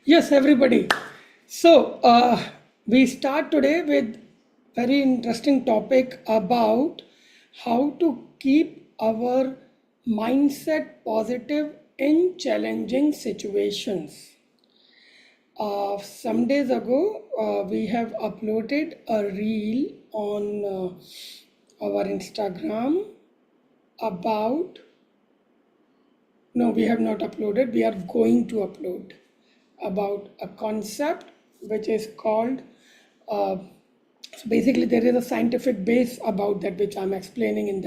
Yes, everybody. So we start today with very interesting topic about how to keep our mindset positive in challenging situations. Some days ago, we have uploaded a reel on our Instagram about no, we have not uploaded. We are going to upload about a concept which is called. Uh, so basically, there is a scientific base about that which I'm explaining in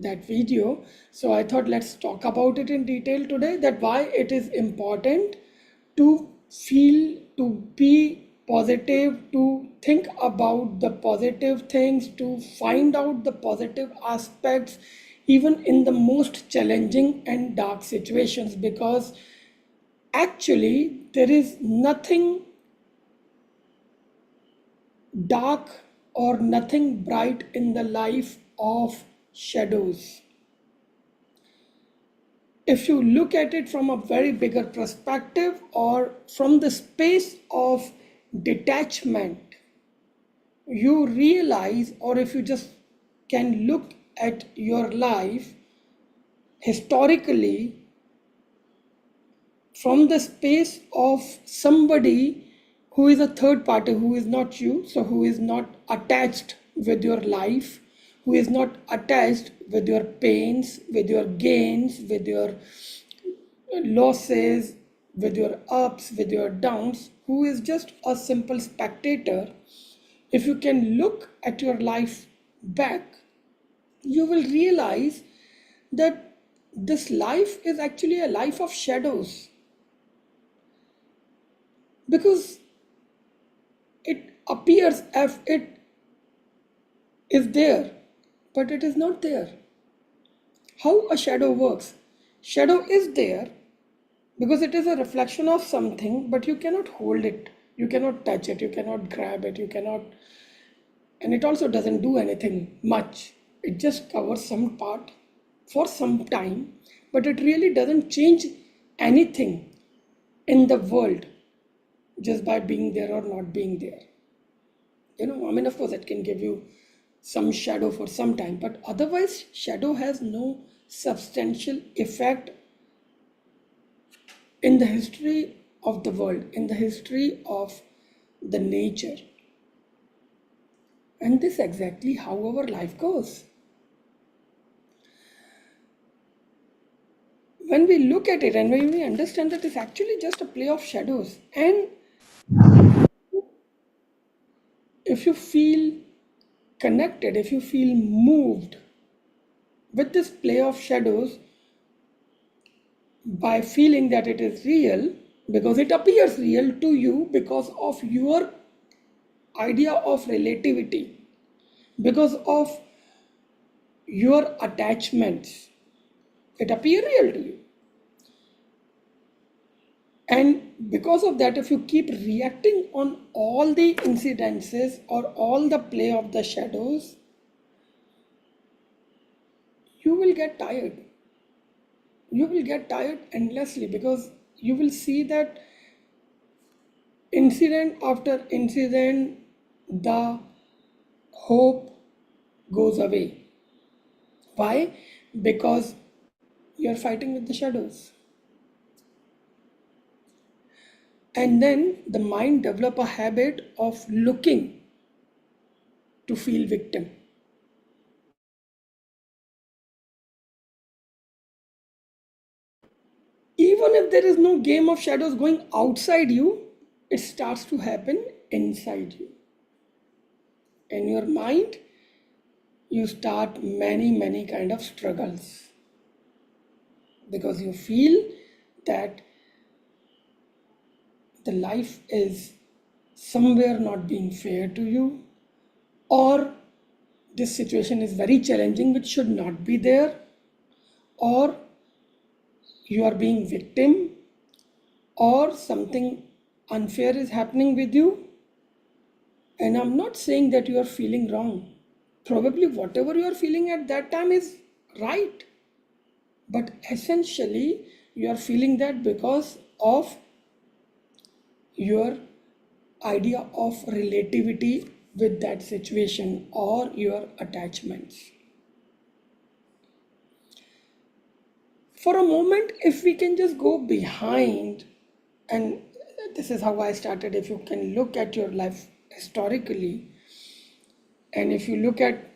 that video. So I thought let's talk about it in detail today. That why it is important to feel, to be positive, to think about the positive things, to find out the positive aspects, even in the most challenging and dark situations, because actually there is nothing dark or nothing bright in the life of shadows. If you look at it from a very bigger perspective or from the space of detachment, you realize, or if you just can look at your life historically from the space of somebody who is a third party, who is not you, so who is not attached with your life, who is not attached with your pains, with your gains, with your losses, with your ups, with your downs, who is just a simple spectator. If you can look at your life back, you will realize that this life is actually a life of shadows, because it appears as it is there, but it is not there. How a shadow works? Shadow is there because it is a reflection of something, but you cannot hold it, you cannot touch it, you cannot grab it, you cannot, and it also doesn't do anything much. It just covers some part for some time, but it really doesn't change anything in the world just by being there or not being there. I mean, of course, it can give you some shadow for some time, but otherwise, shadow has no substantial effect in the history of the world, in the history of the nature. And this exactly how our life goes. When we look at it and when we understand that it's actually just a play of shadows, and if you feel connected, if you feel moved with this play of shadows, by feeling that it is real, because it appears real to you because of your idea of relativity, because of your attachments, it appears real to you. And because of that, if you keep reacting on all the incidences or all the play of the shadows, you will get tired. You will get tired endlessly, because you will see that incident after incident, the hope goes away. Why? Because you're fighting with the shadows. And then the mind develop a habit of looking to feel victim. Even if there is no game of shadows going outside you, it starts to happen inside you. In your mind, you start many kind of struggles, because you feel that the life is somewhere not being fair to you, or this situation is very challenging which should not be there, or you are being victim, or something unfair is happening with you. And I'm not saying that you are feeling wrong. Probably whatever you are feeling at that time is right. But essentially, you are feeling that because of your idea of relativity with that situation or your attachments. For a moment, if we can just go behind, and this is how I started, if you can look at your life historically, and if you look at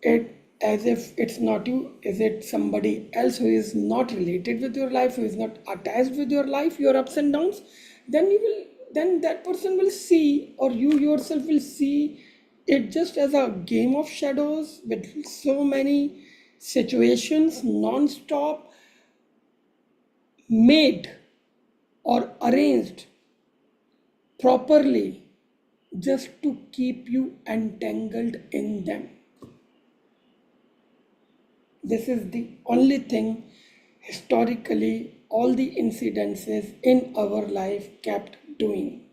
it as if it's not you, is it somebody else who is not related with your life, who is not attached with your life, your ups and downs, then you will, then that person will see, or you yourself will see it just as a game of shadows with so many situations non-stop made or arranged properly just to keep you entangled in them. This is the only thing historically all the incidences in our life kept doing.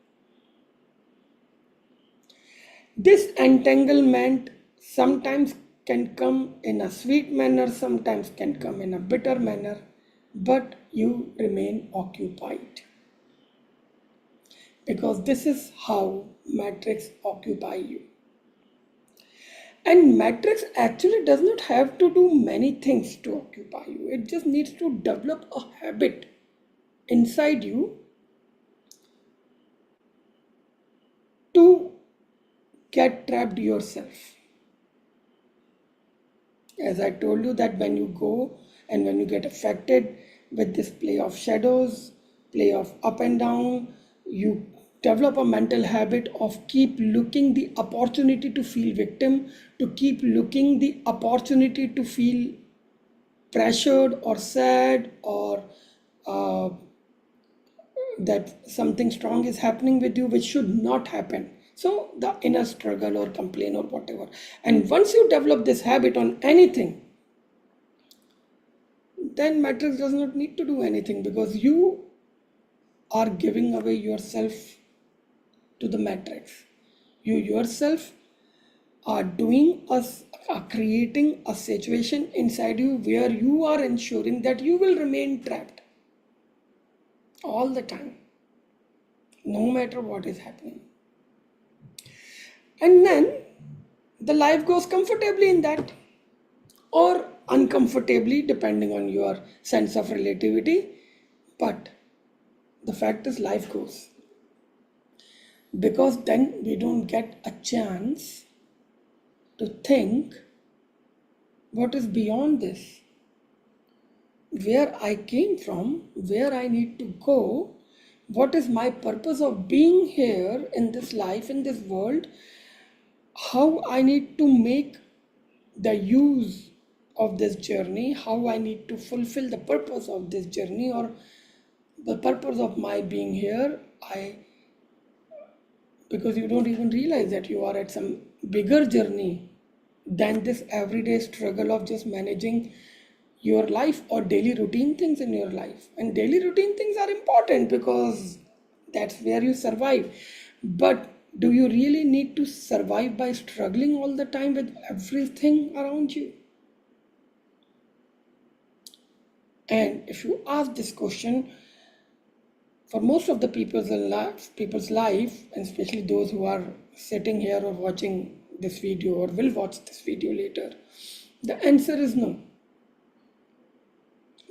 This entanglement sometimes can come in a sweet manner, sometimes can come in a bitter manner, but you remain occupied because this is how matrix occupy you. And matrix actually does not have to do many things to occupy you. It just needs to develop a habit inside you to get trapped yourself. As I told you that when you go and when you get affected with this play of shadows, play of up and down, you develop a mental habit of keep looking the opportunity to feel victim, to keep looking the opportunity to feel pressured or sad or uh, that something strong is happening with you which should not happen. So the inner struggle or complaint or whatever. And once you develop this habit on anything, then matrix does not need to do anything because you are giving away yourself to the matrix. You yourself are doing are creating a situation inside you where you are ensuring that you will remain trapped all the time, no matter what is happening. And then the life goes comfortably in that or uncomfortably depending on your sense of relativity. But the fact is, life goes because then we don't get a chance to think what is beyond this, where I came from, where I need to go, what is my purpose of being here in this life, in this world, how I need to make the use of this journey, how I need to fulfill the purpose of this journey or the purpose of my being here. I Because you don't even realize that you are at some bigger journey than this everyday struggle of just managing your life or daily routine things in your life. And daily routine things are important because that's where you survive. But do you really need to survive by struggling all the time with everything around you? And if you ask this question, for most of the people's life, and especially those who are sitting here or watching this video or will watch this video later, the answer is no.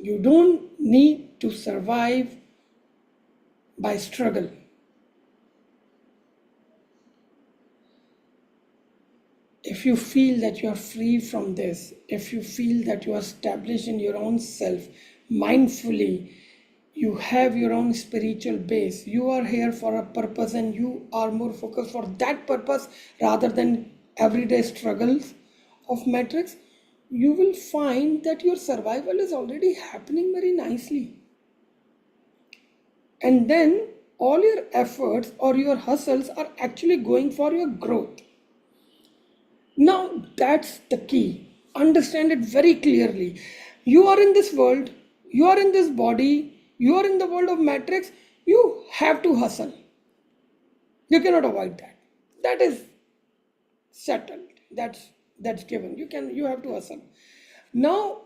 You don't need to survive by struggle. If you feel that you are free from this, if you feel that you are established in your own self, mindfully, you have your own spiritual base, you are here for a purpose and you are more focused for that purpose rather than everyday struggles of matrix, you will find that your survival is already happening very nicely. And then all your efforts or your hustles are actually going for your growth. Now that's the key. Understand it very clearly. You are in this world, you are in this body, you are in the world of matrix, you have to hustle. You cannot avoid that. That is settled. That's given. You have to hustle. Now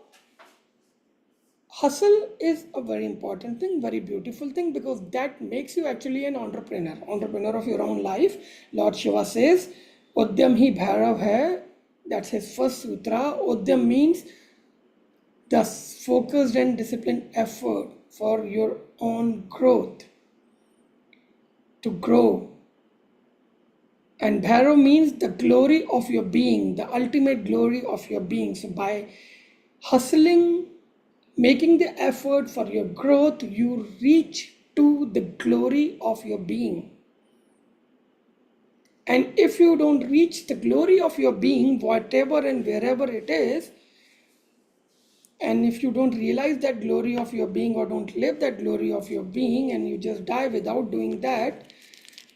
Hustle is a very important thing, very beautiful thing, because that makes you actually an entrepreneur of your own life. Lord Shiva says, Udyam hi bhairav hai. That's his first sutra. Udyam means the focused and disciplined effort for your own growth, to grow. And Bhairav means the glory of your being, the ultimate glory of your being. So by hustling, making the effort for your growth, you reach to the glory of your being. And if you don't reach the glory of your being, whatever and wherever it is, and if you don't realize that glory of your being or don't live that glory of your being, and you just die without doing that,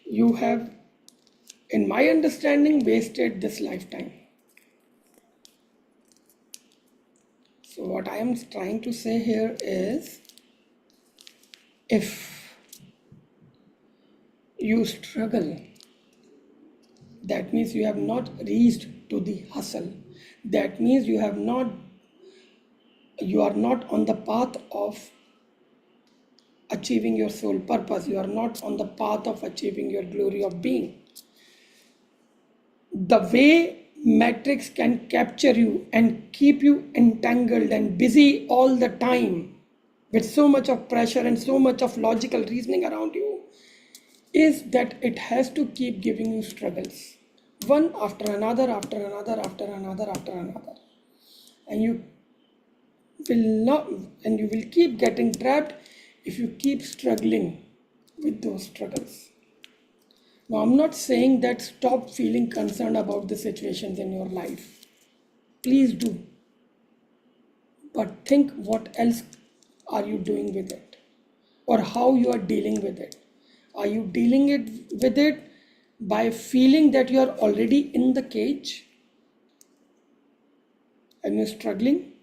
you have, in my understanding, wasted this lifetime. So, what I am trying to say here is, if you struggle, that means you have not reached to the hustle. That means you are not on the path of achieving your soul purpose. You are not on the path of achieving your glory of being. The way matrix can capture you and keep you entangled and busy all the time with so much of pressure and so much of logical reasoning around you is that it has to keep giving you struggles, one after another, after another, after another, after another. And will not, and you will keep getting trapped if you keep struggling with those struggles. Now, I'm not saying that stop feeling concerned about the situations in your life. Please do. But think what else are you doing with it, or how you are dealing with it. Are you dealing with it by feeling that you are already in the cage and you're struggling,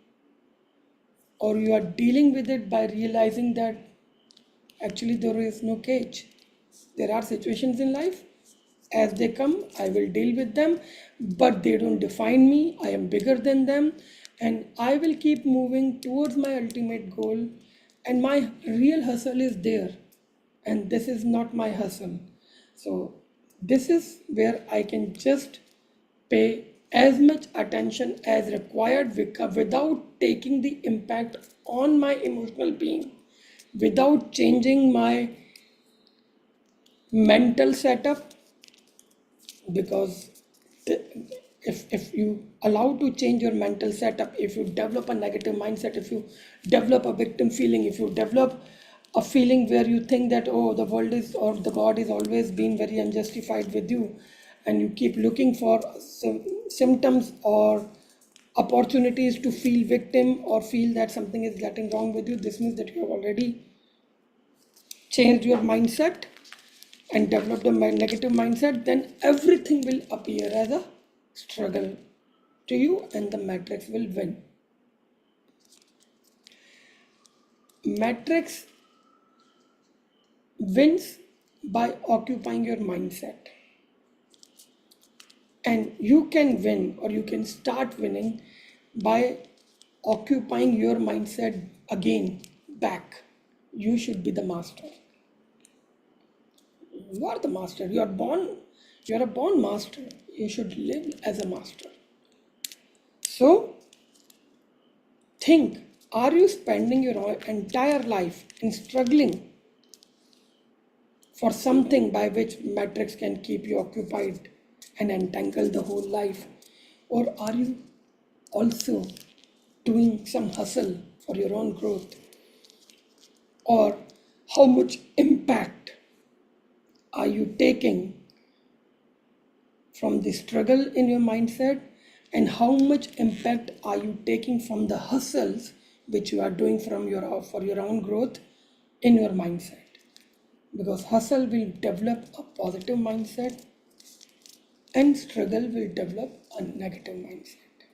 or you are dealing with it by realizing that actually there is no cage? There are situations in life, as they come, I will deal with them, but they don't define me. I am bigger than them, and I will keep moving towards my ultimate goal. And my real hustle is there, and this is not my hustle. So, this is where I can just pay as much attention as required without taking the impact on my emotional being, without changing my mental setup. Because if you allow to change your mental setup, if you develop a negative mindset, if you develop a victim feeling, if you develop a feeling where you think that, oh, the world is, or the god is always been very unjustified with you, and you keep looking for symptoms or opportunities to feel victim or feel that something is getting wrong with you, this means that you have already changed your mindset and developed a negative mindset. Then everything will appear as a struggle to you, and the matrix will win. Matrix wins by occupying your mindset. And you can win, or you can start winning by occupying your mindset again, back. You should be the master. You are the master. You are a born master. You should live as a master. So, think, are you spending your entire life in struggling for something by which matrix can keep you occupied and entangle the whole life? Or are you also doing some hustle for your own growth? Or how much impact are you taking from the struggle in your mindset, and how much impact are you taking from the hustles which you are doing for your own growth in your mindset? Because hustle will develop a positive mindset and struggle will develop a negative mindset.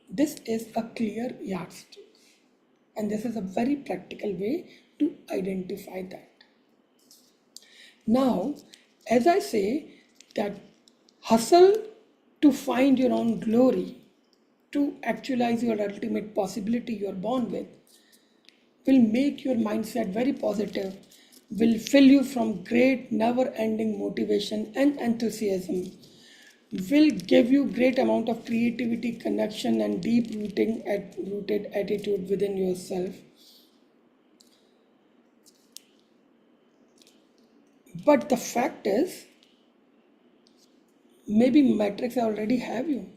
This is a clear yardstick, and this is a very practical way to identify that. Now, as I say, that hustle to find your own glory, to actualize your ultimate possibility you are born with, will make your mindset very positive, will fill you from great, never ending motivation and enthusiasm, will give you great amount of creativity, connection, and rooted attitude within yourself. But the fact is, maybe metrics already have you.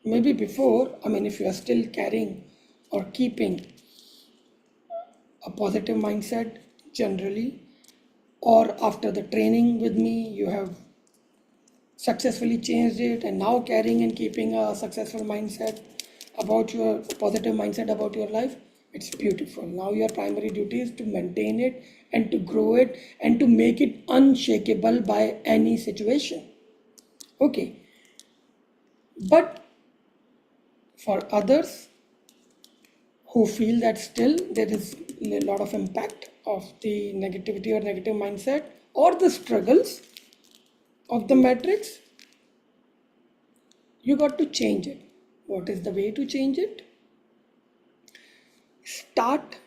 Maybe before, I mean, if you are still carrying or keeping a positive mindset generally, or after the training with me, you have successfully changed it and now carrying and keeping a successful mindset about your positive mindset about your life, it's beautiful. Now your primary duty is to maintain it and to grow it and to make it unshakable by any situation. Okay, but for others who feel that still there is a lot of impact of the negativity or negative mindset or the struggles of the matrix, you got to change it. What is the way to change it? Start,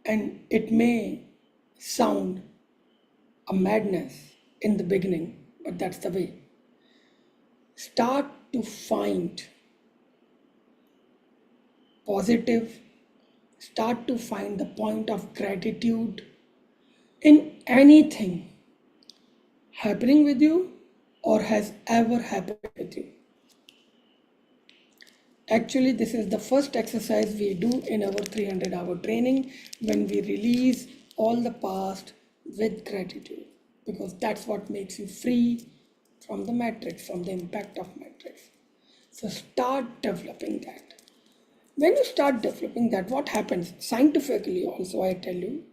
and it may sound a madness in the beginning, but that's the way. Start to find positive, start to find the point of gratitude in anything happening with you or has ever happened with you. Actually, this is the first exercise we do in our 300-hour training when we release all the past with gratitude, because that's what makes you free from the matrix, from the impact of matrix. So start developing that. When you start developing that, what happens scientifically also, I tell you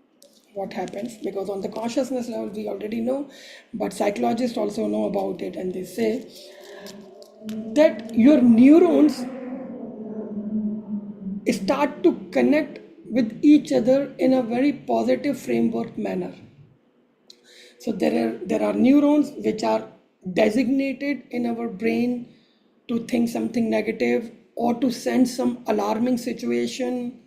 what happens, because on the consciousness level we already know, but psychologists also know about it, and they say that your neurons start to connect with each other in a very positive framework manner. So there are neurons which are designated in our brain to think something negative or to sense some alarming situation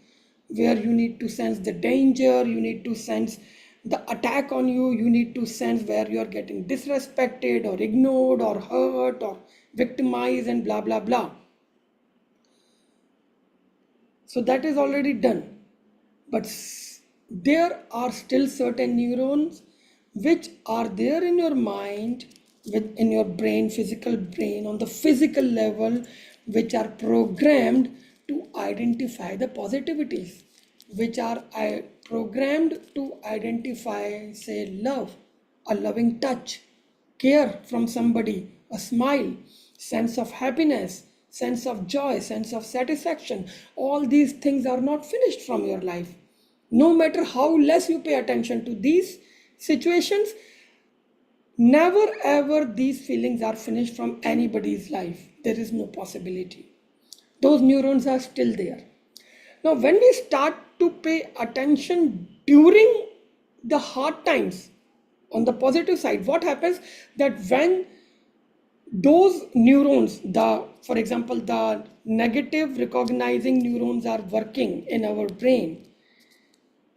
where you need to sense the danger, you need to sense the attack on you, you need to sense where you are getting disrespected or ignored or hurt or victimized and blah blah blah. So that is already done. But there are still certain neurons which are there in your mind, within your brain, physical brain, on the physical level, which are programmed to identify the positivities, which are programmed to identify, say, love, a loving touch, care from somebody, a smile, sense of happiness, sense of joy, sense of satisfaction. All these things are not finished from your life. No matter how less you pay attention to these situations, never ever these feelings are finished from anybody's life. There is no possibility. Those neurons are still there. Now, when we start to pay attention during the hard times, on the positive side, what happens that when those neurons, the for example the negative recognizing neurons are working in our brain,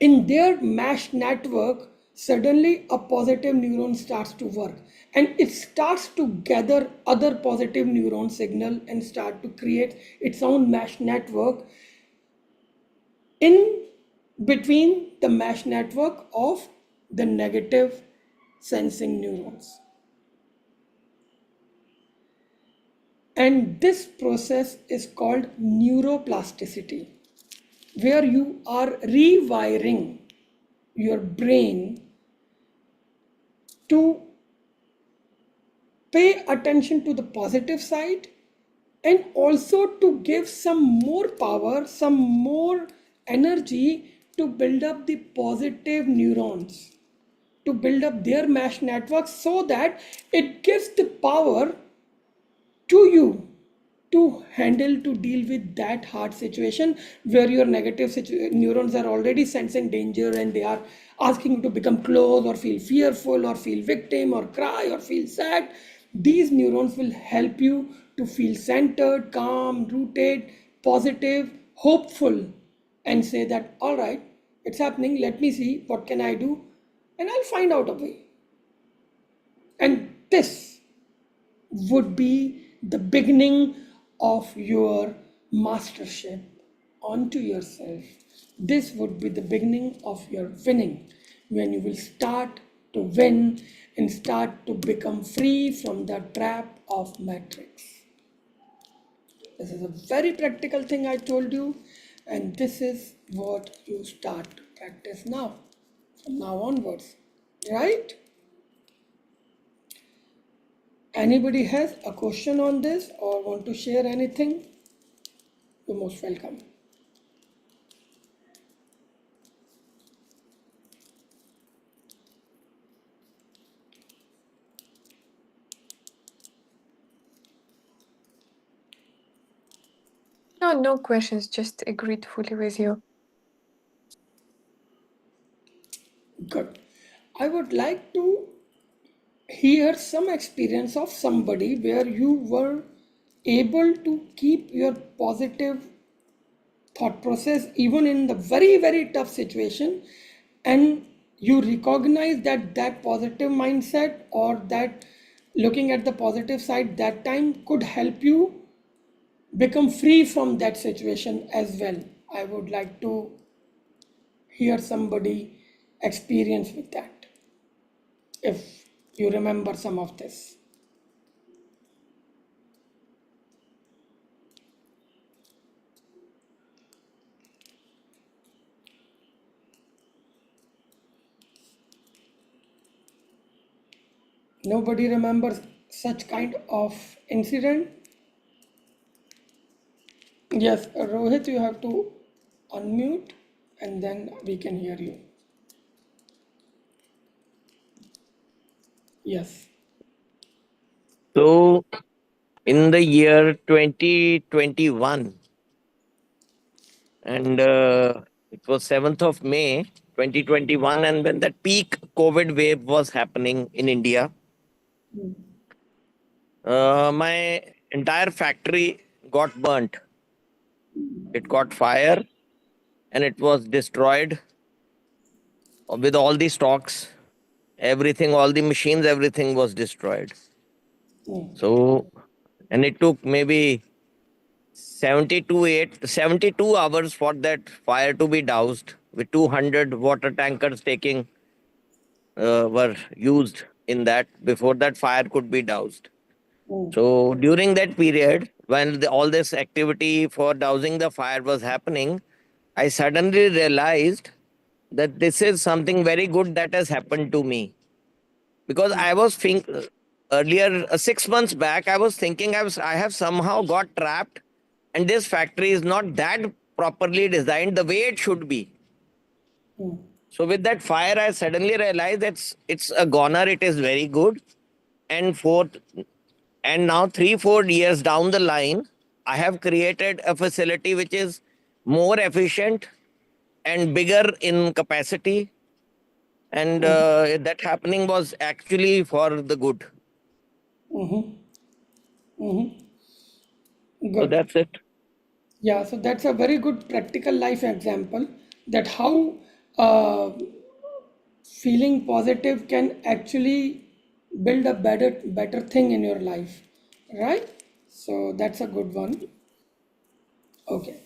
in their mesh network, suddenly a positive neuron starts to work and it starts to gather other positive neuron signal and start to create its own mesh network in between the mesh network of the negative sensing neurons. And this process is called neuroplasticity, where you are rewiring your brain to pay attention to the positive side and also to give some more power, some more energy to build up the positive neurons, to build up their mesh networks so that it gives the power to you to handle, to deal with that hard situation where your neurons are already sensing danger and they are asking you to become close or feel fearful or feel victim or cry or feel sad. These neurons will help you to feel centered, calm, rooted, positive, hopeful, and say that, all right, it's happening, let me see what can I do, and I'll find out a way. And this would be the beginning of your mastership onto yourself. This would be the beginning of your winning, when you will start to win and start to become free from the trap of matrix. This is a very practical thing I told you, and this is what you start to practice now, from now onwards, right? Anybody has a question on this or want to share anything? You're most welcome. No, no questions. Just agreed fully with you. Good. I would like to hear some experience of somebody where you were able to keep your positive thought process even in the very, very tough situation, and you recognize that that positive mindset or that looking at the positive side that time could help you become free from that situation as well. I would like to hear somebody experience with that, if you remember some of this. Nobody remembers such kind of incident? Yes, Rohit, you have to unmute and then we can hear you. Yes. So, in the year 2021, and it was 7th of May 2021, and when that peak COVID wave was happening in India, my entire factory got burnt. It caught fire and it was destroyed with all the stocks, everything, all the machines, everything was destroyed. So, and it took maybe 72 hours for that fire to be doused, with 200 water tankers taking were used in that before that fire could be doused. So during that period, when all this activity for dousing the fire was happening, I suddenly realized that this is something very good that has happened to me, because I was think earlier 6 months back I was thinking I have somehow got trapped, and this factory is not that properly designed the way it should be. So with that fire, I suddenly realized it's a goner. It is very good, and fourth, and now 3 4 years down the line, I have created a facility which is more efficient and bigger in capacity, and that happening was actually for the good. So Good. that's it. Yeah, so that's a very good practical life example, that how uh, feeling positive can actually build a better thing in your life, right? So that's a good one. Okay.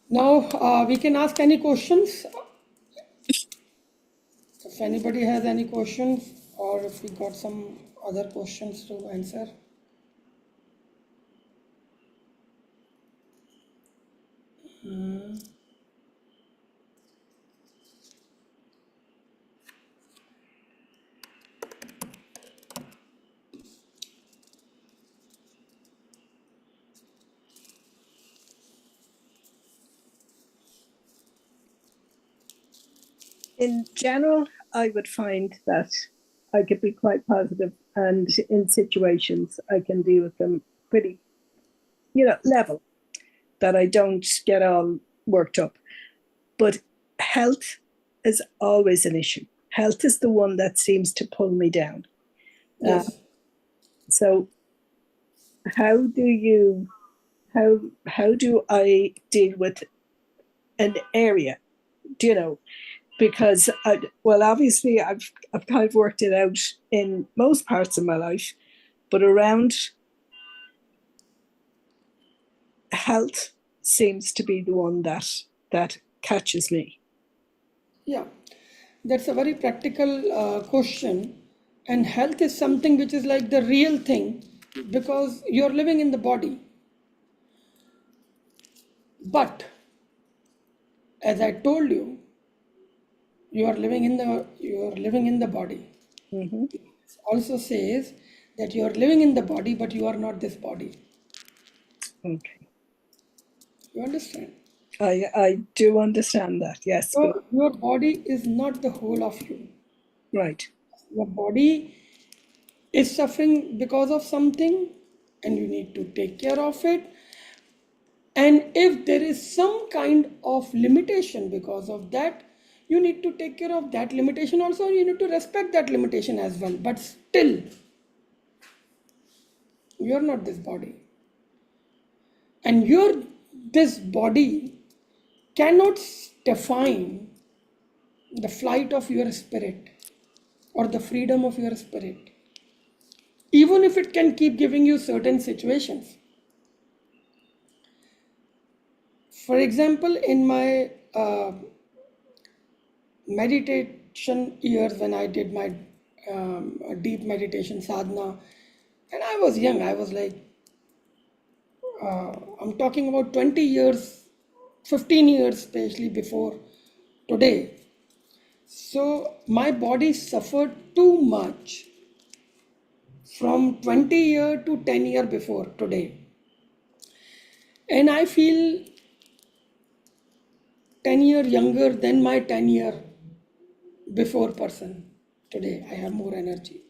Now we can ask any questions. If anybody has any questions, or if we got some other questions to answer. In general, I would find that I could be quite positive, and in situations, I can deal with them pretty, level, that I don't get all worked up. But health is always an issue. Health is the one that seems to pull me down. Yes. So, how do you how do I deal with an area, you know, because well, obviously I've kind of worked it out in most parts of my life, but around health seems to be the one that catches me. Yeah, that's a very practical question. And health is something which is like the real thing because you're living in the body. But as I told you, you are living in the body. Mm-hmm. It also says that you are living in the body, but you are not this body. Okay, You understand? I do understand that. Yes, but So your body is not the whole of you. right. Your body is suffering because of something, and you need to take care of it. And if there is some kind of limitation because of that, you need to take care of that limitation also. You need to respect that limitation as well. But still, you are not this body. And this body cannot define the flight of your spirit or the freedom of your spirit, even if it can keep giving you certain situations. For example, in my meditation years, when I did my deep meditation sadhana, and I was young, I was like, I'm talking about 20 years, 15 years, especially before today. So my body suffered too much from 20-year to 10-year before today. And I feel 10-year younger than my 10-year before person. Today I have more energy.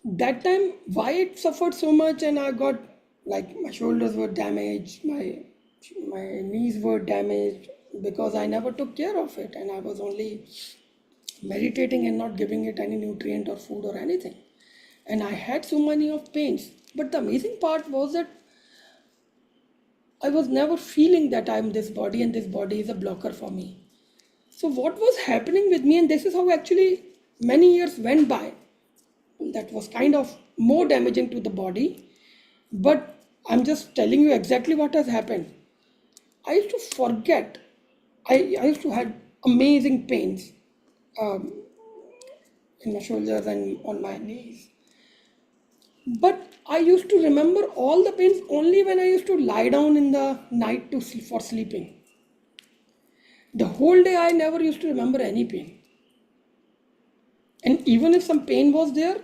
That time, why it suffered so much, and I got like my shoulders were damaged, my knees were damaged because I never took care of it, and I was only meditating and not giving it any nutrient or food or anything. And I had so many of pains. But the amazing part was that I was never feeling that I'm this body and this body is a blocker for me. So what was happening with me, and this is how actually many years went by, that was kind of more damaging to the body. But I'm just telling you exactly what has happened. I used to forget. I used to have amazing pains um, in my shoulders and on my knees. But I used to remember all the pains only when I used to lie down in the night to sleep, for sleeping. The whole day I never used to remember any pain. And even if some pain was there,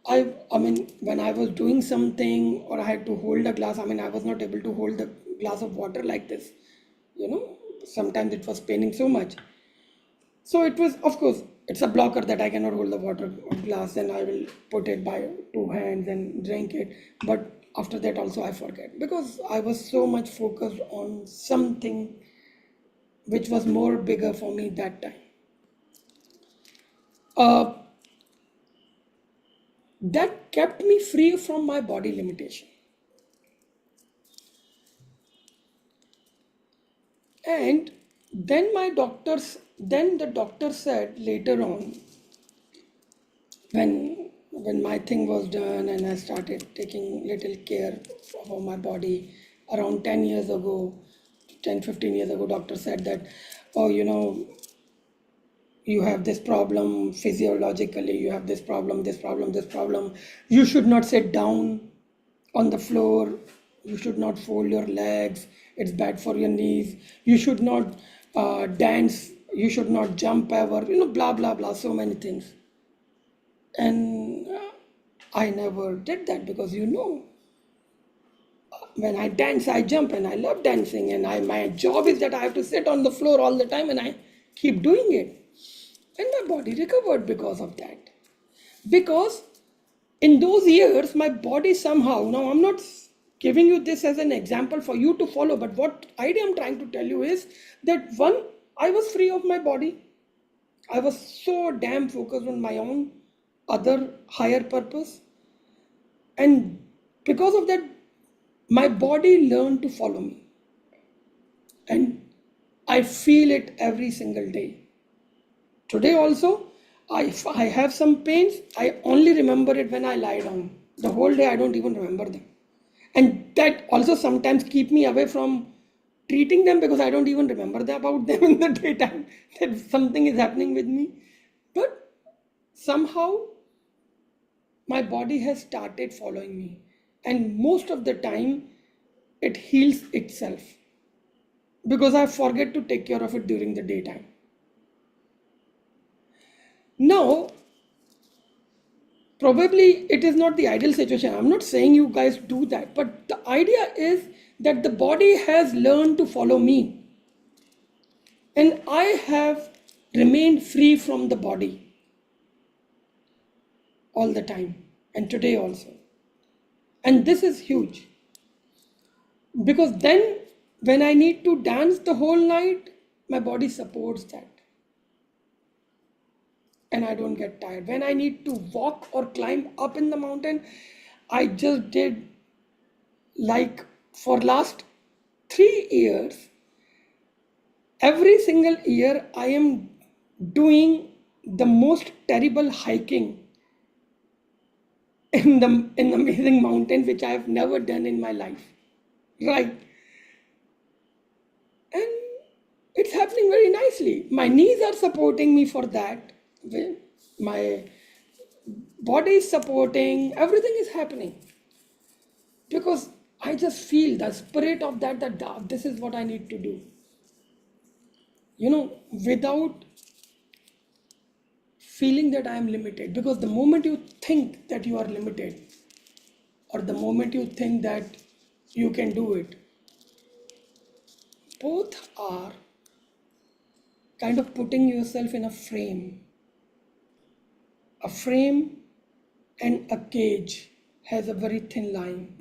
I mean, when I was doing something or I had to hold a glass, I mean, I was not able to hold the glass of water like this. You know, sometimes it was paining so much. So it was, of course, it's a blocker that I cannot hold the water glass and I will put it by two hands and drink it. But after that, also, I forget because I was so much focused on something which was more bigger for me that time. Uh, that kept me free from my body limitation. And then the doctor said later on, when my thing was done and I started taking little care for my body around 10 years ago, 10-15 years ago, doctor said that, oh, you have this problem physiologically, you have this problem. You should not sit down on the floor, you should not fold your legs, it's bad for your knees, you should not dance, you should not jump ever, blah blah blah, so many things. And I never did that because when I dance, I jump and I love dancing. And my job is that I have to sit on the floor all the time and I keep doing it. And my body recovered because of that. Because in those years, my body somehow, now I'm not giving you this as an example for you to follow, but what idea I'm trying to tell you is that one, I was free of my body. I was so damn focused on my own other higher purpose. And Because of that, my body learned to follow me. And I feel it every single day. Today also, if I have some pains, I only remember it when I lie down. The whole day I don't even remember them. And that also sometimes keep me away from treating them because I don't even remember about them in the daytime that something is happening with me. But somehow my body has started following me. And most of the time it heals itself because I forget to take care of it during the daytime. Now, probably it is not the ideal situation. I'm not saying you guys do that, but the idea is that the body has learned to follow me, and I have remained free from the body all the time, and today also. And this is huge because then when I need to dance the whole night, my body supports that and I don't get tired. When I need to walk or climb up in the mountain, I just did, like, for last 3 years, every single year I am doing the most terrible hiking in the amazing mountains which I have never done in my life. Right. And it's happening very nicely. My knees are supporting me for that. My body is supporting, everything is happening. Because I just feel the spirit of that this is what I need to do. Without feeling that I am limited. Because the moment you think that you are limited, or the moment you think that you can do it, both are kind of putting yourself in a frame. A frame and a cage has a very thin line.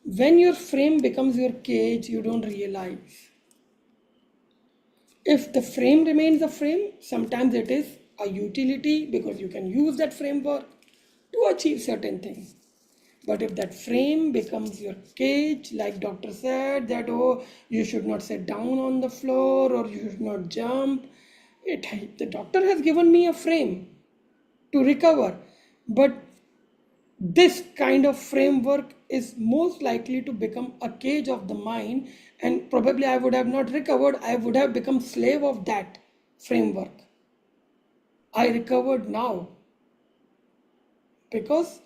When your frame becomes your cage, you don't realize. If the frame remains a frame, sometimes it is a utility because you can use that framework to achieve certain things. But if that frame becomes your cage, like doctor said, that oh, you should not sit down on the floor or you should not jump, the doctor has given me a frame to recover. But this kind of framework is most likely to become a cage of the mind, and probably I would have not recovered. I would have become slave of that framework. I recovered now because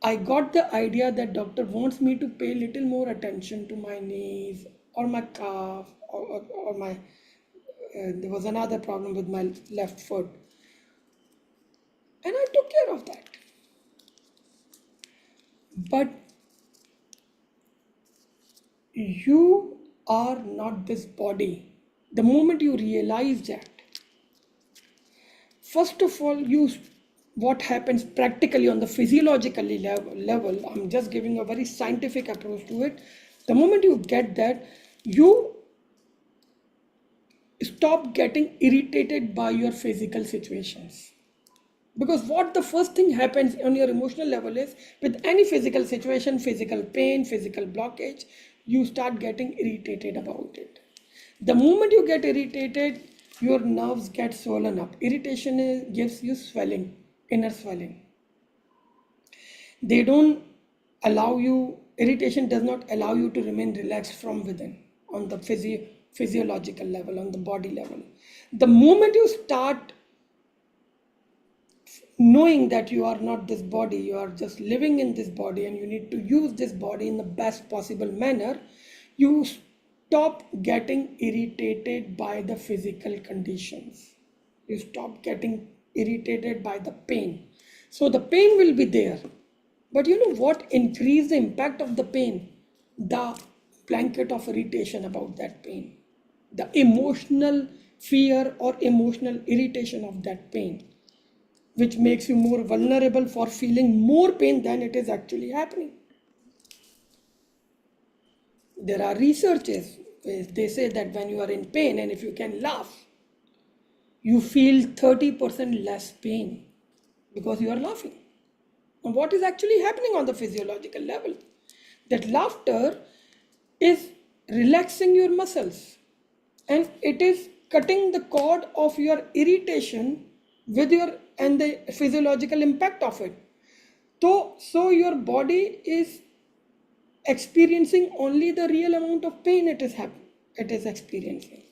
I got the idea that doctor wants me to pay little more attention to my knees or my calf or my there was another problem with my left foot, and I took care of that. But you are not this body. The moment you realize that, first of all, what happens practically on the physiologically level, I'm just giving a very scientific approach to it. The moment you get that, you stop getting irritated by your physical situations. Because what the first thing happens on your emotional level is, with any physical situation, physical pain, physical blockage, you start getting irritated about it. The moment you get irritated, your nerves get swollen up. Gives you swelling, inner swelling. They don't allow you, irritation does not allow you to remain relaxed from within on the physiological level, on the body level. The moment you start knowing that you are not this body, you are just living in this body and you need to use this body in the best possible manner, you stop getting irritated by the physical conditions. You stop getting irritated by the pain. So the pain will be there. But you know what increase the impact of the pain? The blanket of irritation about that pain. The emotional fear or emotional irritation of that pain, which makes you more vulnerable for feeling more pain than it is actually happening. There are researches where they say that when you are in pain and if you can laugh, you feel 30% less pain because you are laughing. And what is actually happening on the physiological level? That laughter is relaxing your muscles, and it is cutting the cord of your irritation with your and the physiological impact of it. So your body is experiencing only the real amount of pain it is experiencing.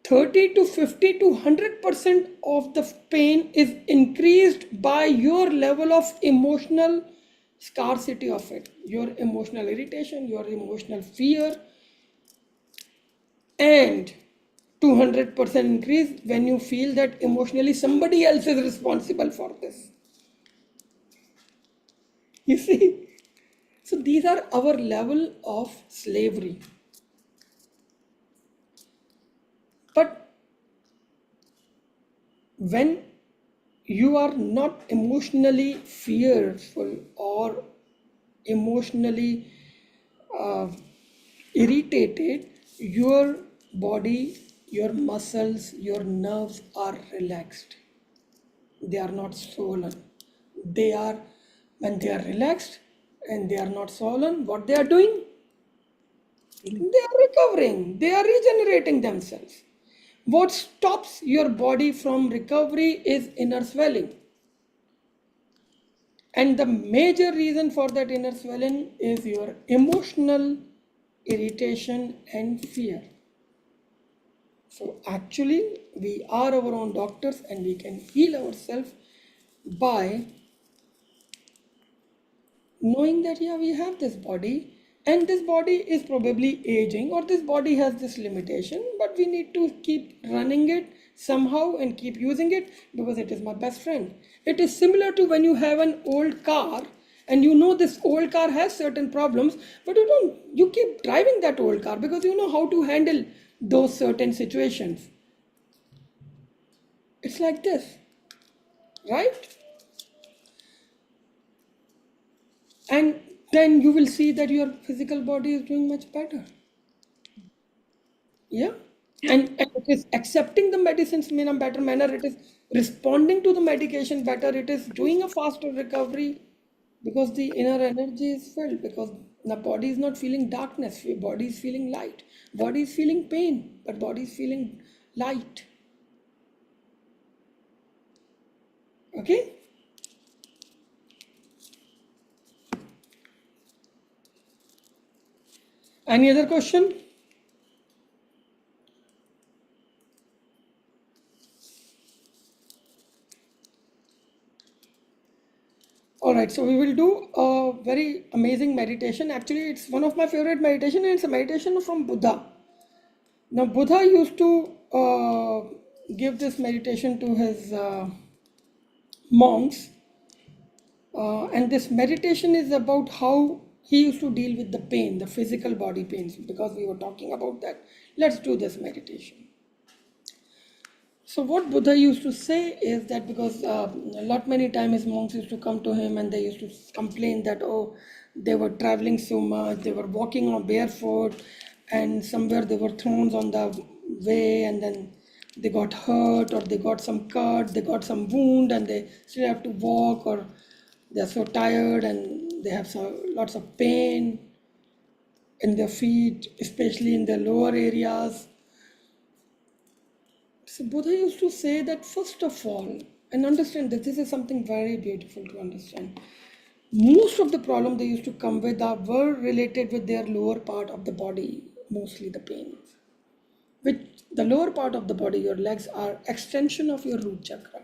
30 to 50 to 100% of the pain is increased by your level of emotional scarcity of it, your emotional irritation, your emotional fear, and 200% increase when you feel that emotionally somebody else is responsible for this. You see? So these are our level of slavery. But when you are not emotionally fearful or emotionally uh, irritated, your body, your muscles, your nerves are relaxed. They are not swollen. They are, when they are relaxed and they are not swollen, what they are doing? They are recovering, they are regenerating themselves. What stops your body from recovery is inner swelling. And the major reason for that inner swelling is your emotional irritation and fear. So, actually, we are our own doctors and we can heal ourselves by knowing that, yeah, we have this body and this body is probably aging or this body has this limitation, but we need to keep running it somehow and keep using it because it is my best friend. It is similar to when you have an old car and you know this old car has certain problems, but you keep driving that old car because you know how to handle those certain situations. It's like this, right? And then you will see that your physical body is doing much better. Yeah. And it is accepting the medicines in a better manner. It is responding to the medication better. It is doing a faster recovery because the inner energy is filled. Because the body is not feeling darkness. Your body is feeling light. Body is feeling pain, but body is feeling light. Okay. Any other question? All right, so we will do a very amazing meditation. Actually, it's one of my favorite meditation, and it's a meditation from Buddha. Now, Buddha used to give this meditation to his monks, and this meditation is about how he used to deal with the pain, the physical body pains, because we were talking about that. Let's do this meditation. So what Buddha used to say is that because a lot many times monks used to come to him and they used to complain that oh they were traveling so much, they were walking on barefoot, and somewhere there were thorns on the way, and then they got hurt or they got some cut, they got some wound, and they still have to walk, or they're so tired and they have lots of pain in their feet, especially in their lower areas. So Buddha used to say that first of all, and understand that this is something very beautiful to understand. Most of the problem they used to come with were related with their lower part of the body, mostly the pains. Which the lower part of the body, your legs, are extension of your root chakra.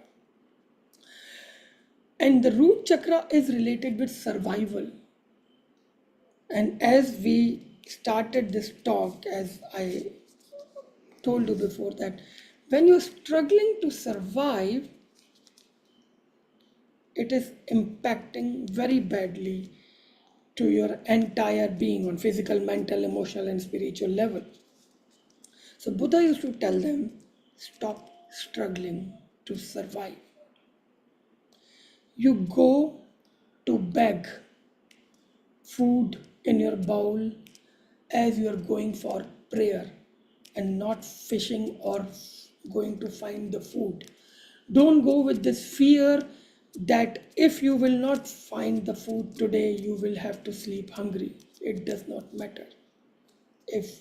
And the root chakra is related with survival. And as we started this talk, as I told you before, that when you're struggling to survive, it is impacting very badly to your entire being on physical, mental, emotional, and spiritual level. So Buddha used to tell them, stop struggling to survive. You go to beg food in your bowl as you are going for prayer and not fishing or going to find the food. Don't go with this fear that if you will not find the food today, you will have to sleep hungry. It does not matter. If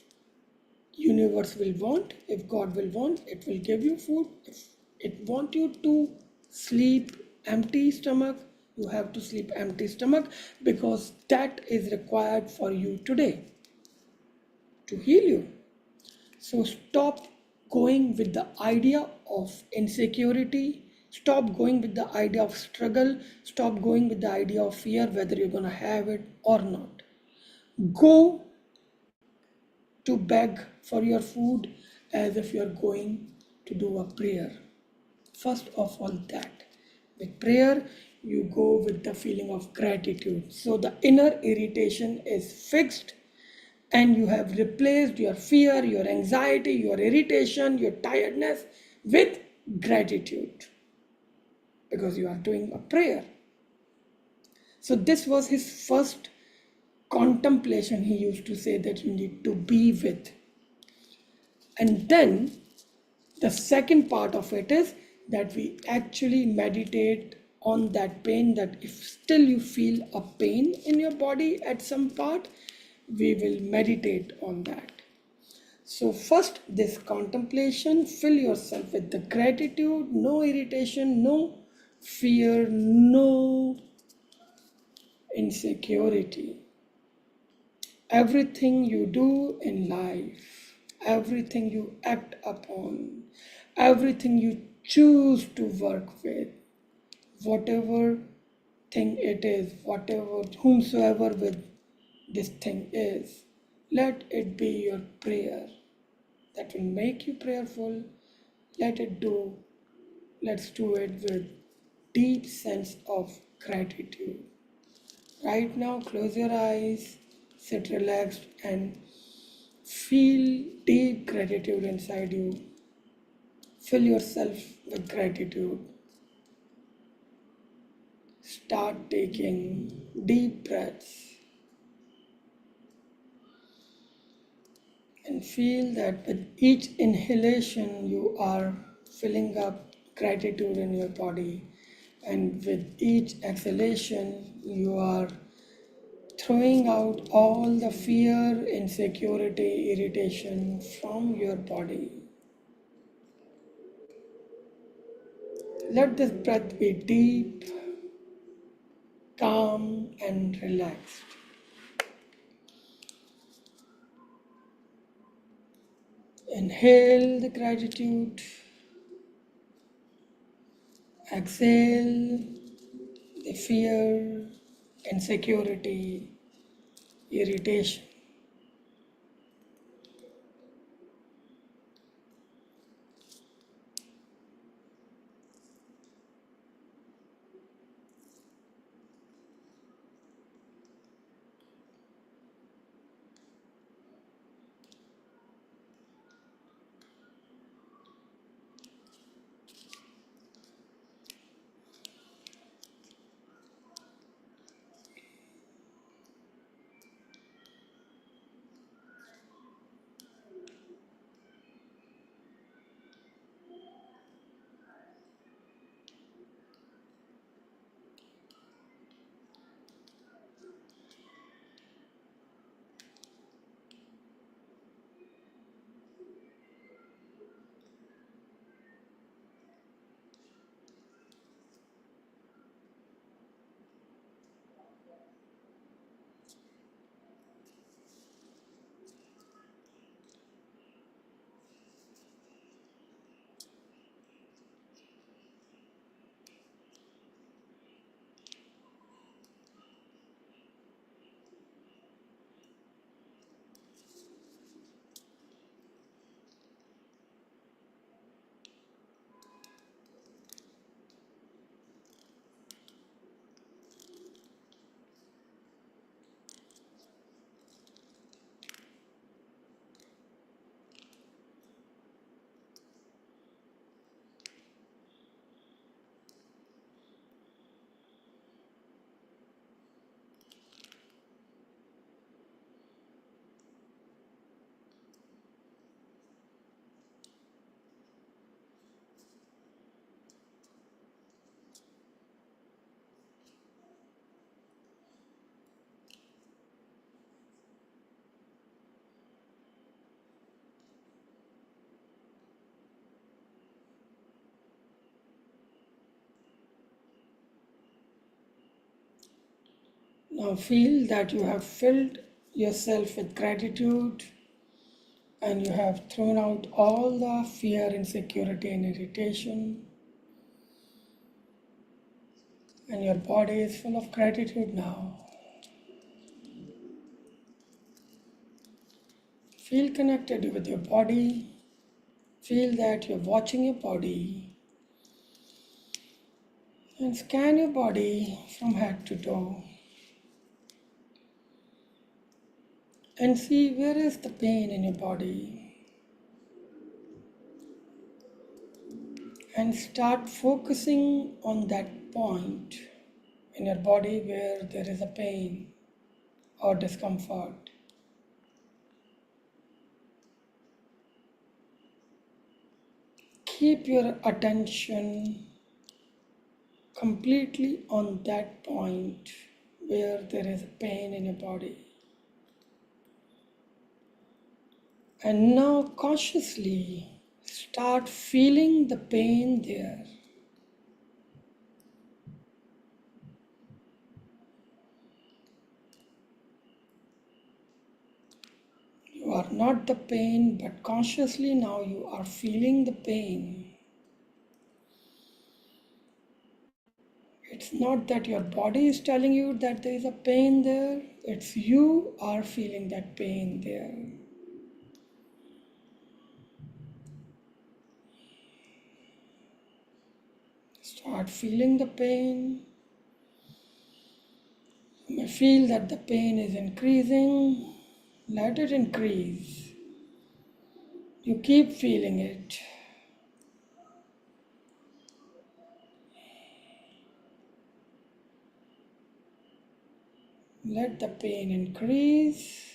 universe will want, if God will want, it will give you food. If it want you to sleep empty stomach, you have to sleep empty stomach, because that is required for you today to heal you. So stop going with the idea of insecurity. Stop going with the idea of struggle. Stop going with the idea of fear, whether you're going to have it or not. Go to beg for your food as if you're going to do a prayer. First of all, that. With prayer, you go with the feeling of gratitude. So the inner irritation is fixed, and you have replaced your fear, your anxiety, your irritation, your tiredness with gratitude, because you are doing a prayer. So this was his first contemplation. He used to say that you need to be with. And then the second part of it is that we actually meditate on that pain, that if still you feel a pain in your body at some part, we will meditate on that. So first, this contemplation, fill yourself with the gratitude, no irritation, no fear, no insecurity. Everything you do in life, everything you act upon, everything you choose to work with, whatever thing it is, whatever, whomsoever with this thing is, let it be your prayer that will make you prayerful. Let it do, let's do it with deep sense of gratitude. Right now, close your eyes, sit relaxed, and feel deep gratitude inside you. Fill yourself with gratitude. Start taking deep breaths and feel that with each inhalation you are filling up gratitude in your body, and with each exhalation you are throwing out all the fear, insecurity, irritation from your body. Let this breath be deep, calm, and relaxed. Inhale the gratitude, exhale the fear, insecurity, irritation. Now feel that you have filled yourself with gratitude and you have thrown out all the fear, insecurity, and irritation, and your body is full of gratitude now. Feel connected with your body. Feel that you're watching your body and scan your body from head to toe and see where is the pain in your body and start focusing on that point in your body where there is a pain or discomfort. Keep your attention completely on that point where there is pain in your body. And now consciously start feeling the pain there. You are not the pain, but consciously now you are feeling the pain. It's not that your body is telling you that there is a pain there, it's you are feeling that pain there. Start feeling the pain. You may feel that the pain is increasing. Let it increase. You keep feeling it. Let the pain increase.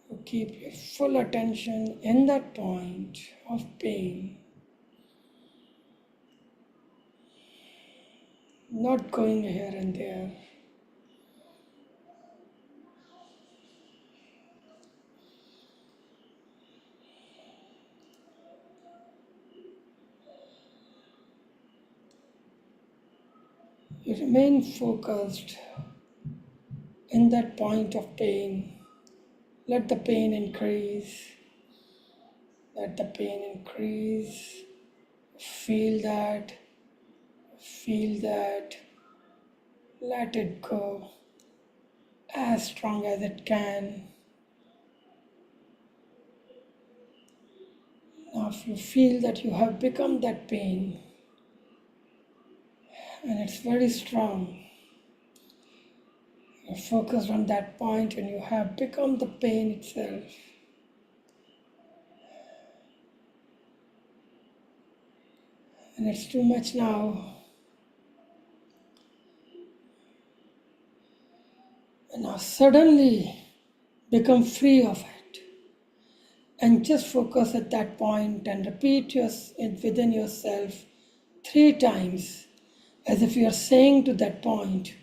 You keep your full attention in that point of pain, not going here and there. You remain focused in that point of pain. Let the pain increase. Let the pain increase. Feel that. Feel that. Let it go as strong as it can. Now, if you feel that you have become that pain and it's very strong, you're focused on that point and you have become the pain itself. And it's too much now. And now suddenly become free of it. And just focus at that point and repeat it within yourself 3 times as if you are saying to that point,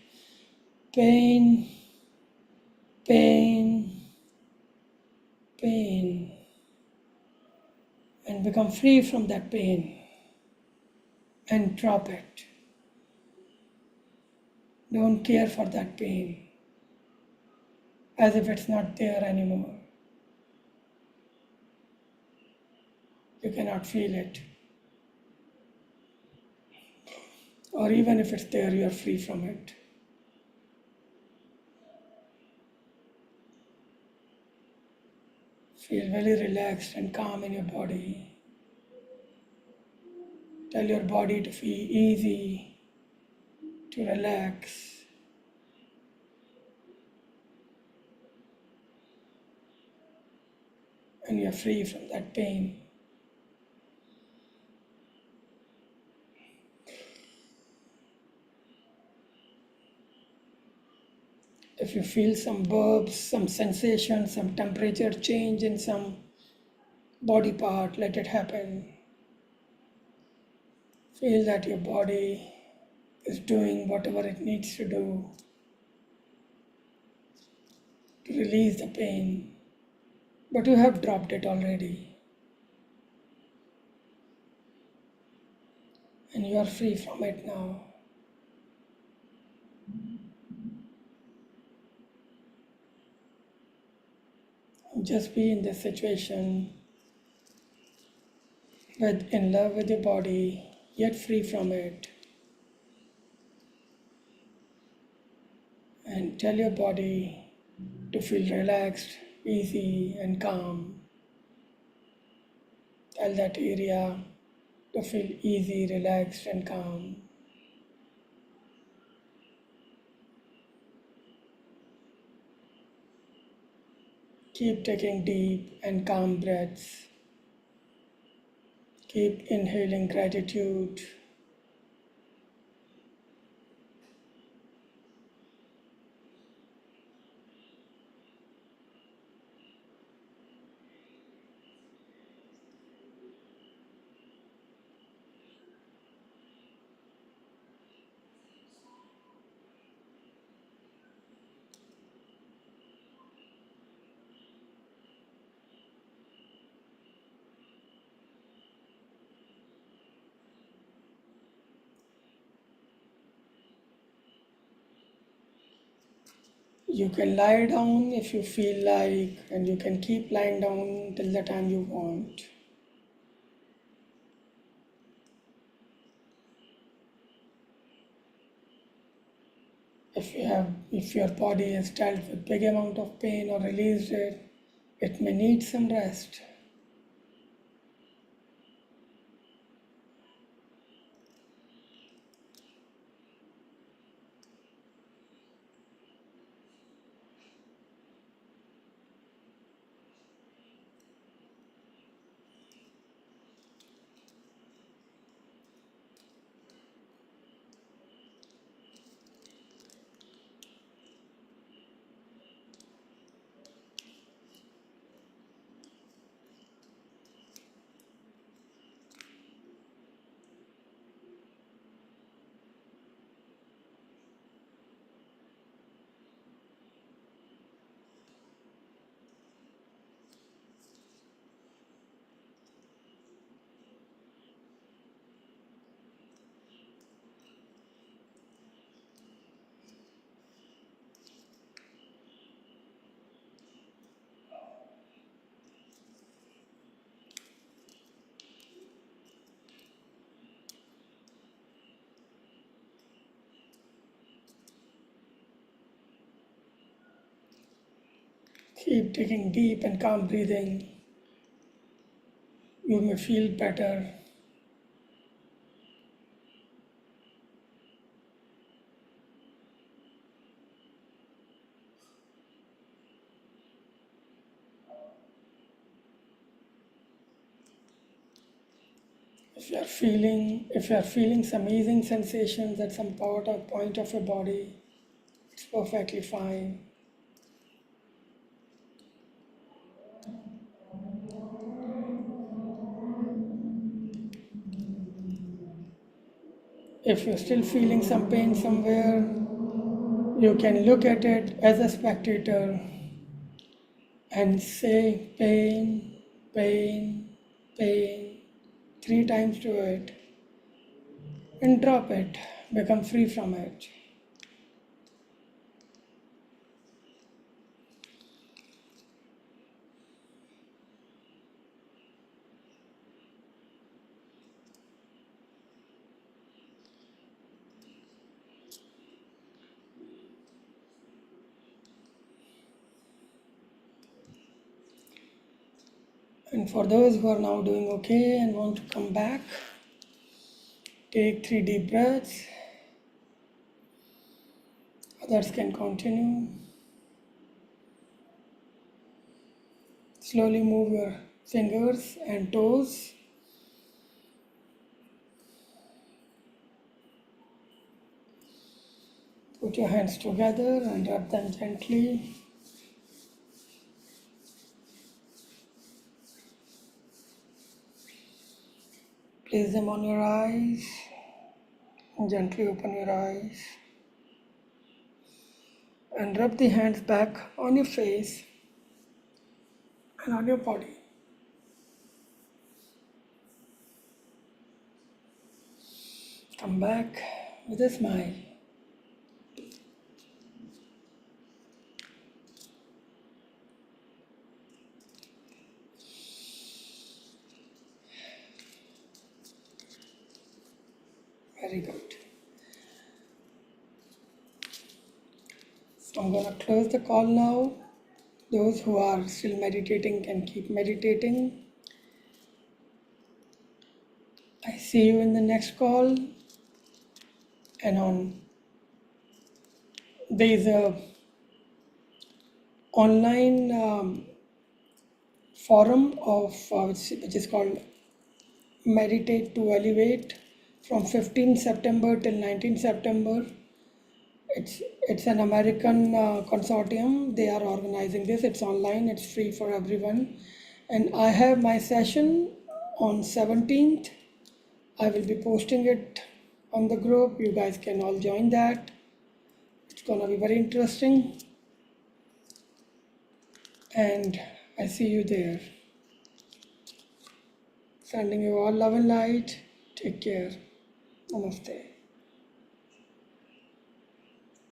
pain, pain, pain. And become free from that pain and drop it. Don't care for that pain as if it's not there anymore. You cannot feel it. Or even if it's there, you are free from it. Feel very relaxed and calm in your body. Tell your body to feel easy, to relax. And you're free from that pain. If you feel some burps, some sensation, some temperature change in some body part, let it happen. Feel that your body is doing whatever it needs to do to release the pain. But you have dropped it already. And you are free from it now. Just be in this situation with in love with your body, yet free from it. And tell your body to feel relaxed, easy, and calm. Tell that area to feel easy, relaxed, and calm. Keep taking deep and calm breaths. Keep inhaling gratitude. You can lie down if you feel like, and you can keep lying down till the time you want. If your body has dealt with big amount of pain or released it, it may need some rest. Keep taking deep and calm breathing. You may feel better. If you are feeling some easing sensations at some part or point of your body, it's perfectly fine. If you're still feeling some pain somewhere, you can look at it as a spectator and say pain, pain, pain 3 times to it and drop it, become free from it. And for those who are now doing okay and want to come back, take 3 deep breaths. Others can continue. Slowly move your fingers and toes. Put your hands together and rub them gently. Place them on your eyes. Gently open your eyes. And rub the hands back on your face and on your body. Come back with a smile. Very good. So I'm going to close the call now. Those who are still meditating can keep meditating. I see you in the next call. And there is a online forum of which is called Meditate to Elevate from 15 September till 19 September. It's an American consortium. They are organizing this. It's online. It's free for everyone. And I have my session on 17th. I will be posting it on the group. You guys can all join that. It's gonna be very interesting. And I see you there. Sending you all love and light. Take care. Namaste.